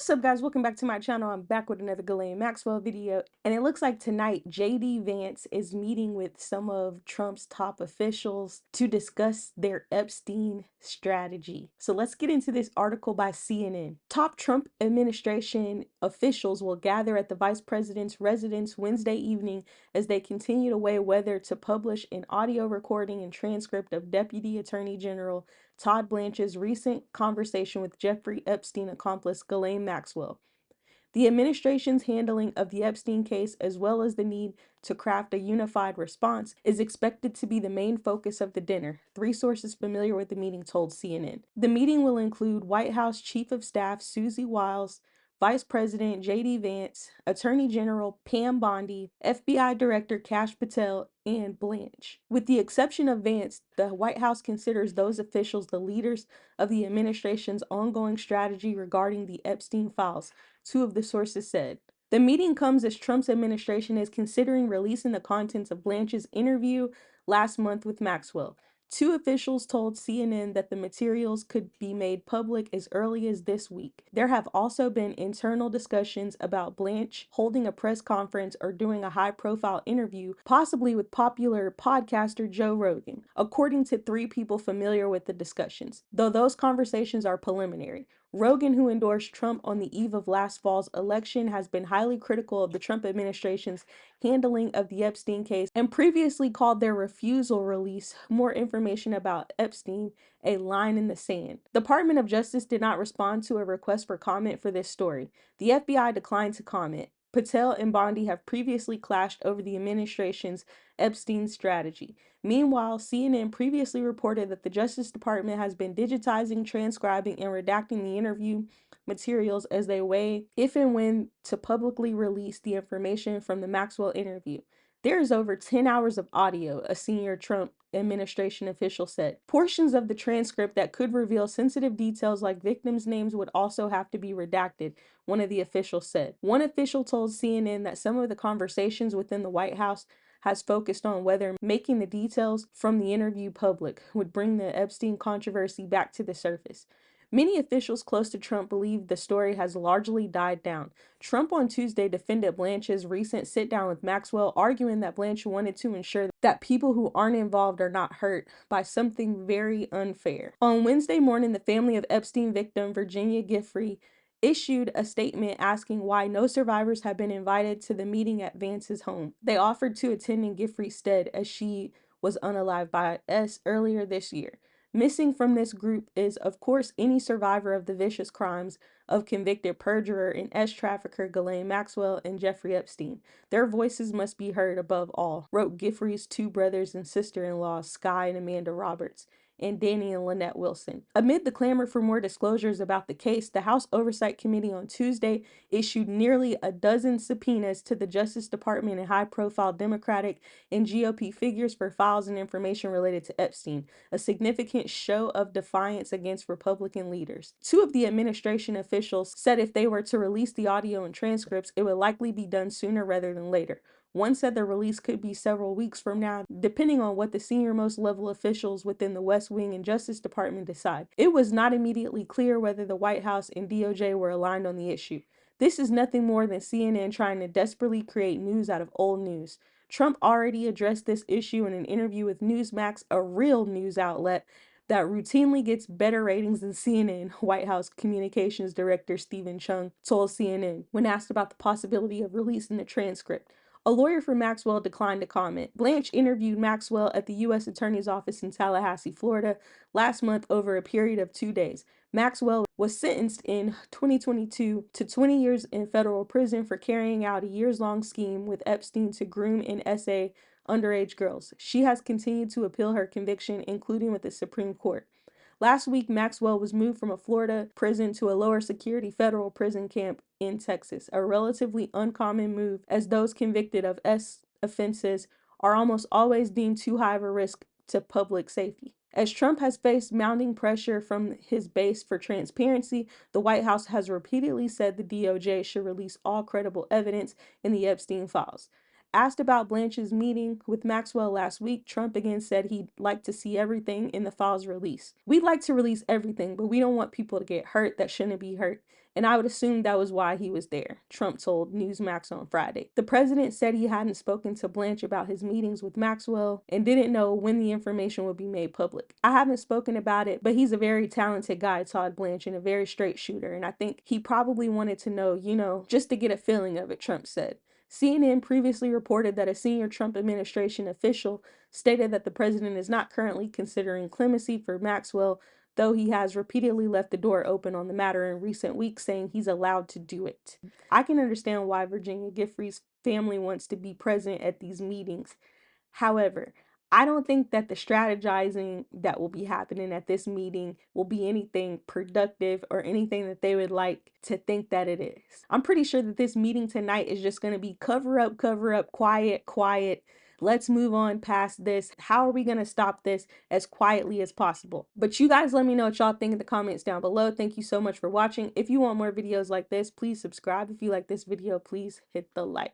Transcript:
What's up, guys? Welcome back to my channel. I'm back with another Ghislaine Maxwell video, and it looks like tonight JD Vance is meeting with some of Trump's top officials to discuss their Epstein strategy. So let's get into this article by CNN. Top Trump administration officials will gather at the vice president's residence Wednesday evening as they continue to weigh whether to publish an audio recording and transcript of Deputy Attorney General Todd Blanche's recent conversation with Jeffrey Epstein accomplice Ghislaine Maxwell. The administration's handling of the Epstein case, as well as the need to craft a unified response, is expected to be the main focus of the dinner, three sources familiar with the meeting told CNN. The meeting will include White House Chief of Staff Susie Wiles, Vice President J.D. Vance, Attorney General Pam Bondi, FBI Director Kash Patel, and Blanche. With the exception of Vance, the White House considers those officials the leaders of the administration's ongoing strategy regarding the Epstein files, two of the sources said. The meeting comes as Trump's administration is considering releasing the contents of Blanche's interview last month with Maxwell. Two officials told CNN that the materials could be made public as early as this week. There have also been internal discussions about Blanche holding a press conference or doing a high-profile interview, possibly with popular podcaster Joe Rogan, according to three people familiar with the discussions, though those conversations are preliminary. Rogan, who endorsed Trump on the eve of last fall's election, has been highly critical of the Trump administration's handling of the Epstein case and previously called their refusal release more information about Epstein a line in the sand. The Department of Justice did not respond to a request for comment for this story. The FBI declined to comment. Patel and Bondi have previously clashed over the administration's Epstein strategy. Meanwhile, CNN previously reported that the Justice Department has been digitizing, transcribing, and redacting the interview materials as they weigh if and when to publicly release the information from the Maxwell interview. There is over 10 hours of audio, a senior Trump administration official said. Portions of the transcript that could reveal sensitive details like victims' names would also have to be redacted, one of the officials said. One official told CNN that some of the conversations within the White House has focused on whether making the details from the interview public would bring the Epstein controversy back to the surface. Many officials close to Trump believe the story has largely died down. Trump on Tuesday defended Blanche's recent sit-down with Maxwell, arguing that Blanche wanted to ensure that people who aren't involved are not hurt by something very unfair. On Wednesday morning, the family of Epstein victim Virginia Giuffre issued a statement asking why no survivors had been invited to the meeting at Vance's home. They offered to attend in Giuffre's stead as she was unalived by S earlier this year. Missing from this group is, of course, any survivor of the vicious crimes of convicted perjurer and S-trafficker Ghislaine Maxwell and Jeffrey Epstein. Their voices must be heard above all, wrote Giuffre's two brothers and sister-in-law, Sky and Amanda Roberts, and Danny and Lynette Wilson. Amid the clamor for more disclosures about the case, the House Oversight Committee on Tuesday issued nearly a dozen subpoenas to the Justice Department and high-profile Democratic and GOP figures for files and information related to Epstein, a significant show of defiance against Republican leaders. Two of the administration officials said if they were to release the audio and transcripts, it would likely be done sooner rather than later. One said the release could be several weeks from now, depending on what the senior-most level officials within the West Wing and Justice Department decide. It was not immediately clear whether the White House and DOJ were aligned on the issue. This is nothing more than CNN trying to desperately create news out of old news. Trump already addressed this issue in an interview with Newsmax, a real news outlet that routinely gets better ratings than CNN, White House Communications Director Stephen Chung told CNN when asked about the possibility of releasing the transcript. A lawyer for Maxwell declined to comment. Blanche interviewed Maxwell at the U.S. Attorney's Office in Tallahassee, Florida, last month over a period of 2 days. Maxwell was sentenced in 2022 to 20 years in federal prison for carrying out a years-long scheme with Epstein to groom and essay underage girls. She has continued to appeal her conviction, including with the Supreme Court. Last week, Maxwell was moved from a Florida prison to a lower security federal prison camp in Texas, a relatively uncommon move as those convicted of S offenses are almost always deemed too high of a risk to public safety. As Trump has faced mounting pressure from his base for transparency, the White House has repeatedly said the DOJ should release all credible evidence in the Epstein files. Asked about Blanche's meeting with Maxwell last week, Trump again said he'd like to see everything in the files released. We'd like to release everything, but we don't want people to get hurt that shouldn't be hurt. And I would assume that was why he was there, Trump told Newsmax on Friday. The president said he hadn't spoken to Blanche about his meetings with Maxwell and didn't know when the information would be made public. I haven't spoken about it, but he's a very talented guy, Todd Blanche, and a very straight shooter. And I think he probably wanted to know, just to get a feeling of it, Trump said. CNN previously reported that a senior Trump administration official stated that the president is not currently considering clemency for Maxwell, though he has repeatedly left the door open on the matter in recent weeks, saying he's allowed to do it. I can understand why Virginia Giuffre's family wants to be present at these meetings. However, I don't think that the strategizing that will be happening at this meeting will be anything productive or anything that they would like to think that it is. I'm pretty sure that this meeting tonight is just going to be cover up, quiet, quiet. Let's move on past this. How are we going to stop this as quietly as possible? But you guys let me know what y'all think in the comments down below. Thank you so much for watching. If you want more videos like this, please subscribe. If you like this video, please hit the like.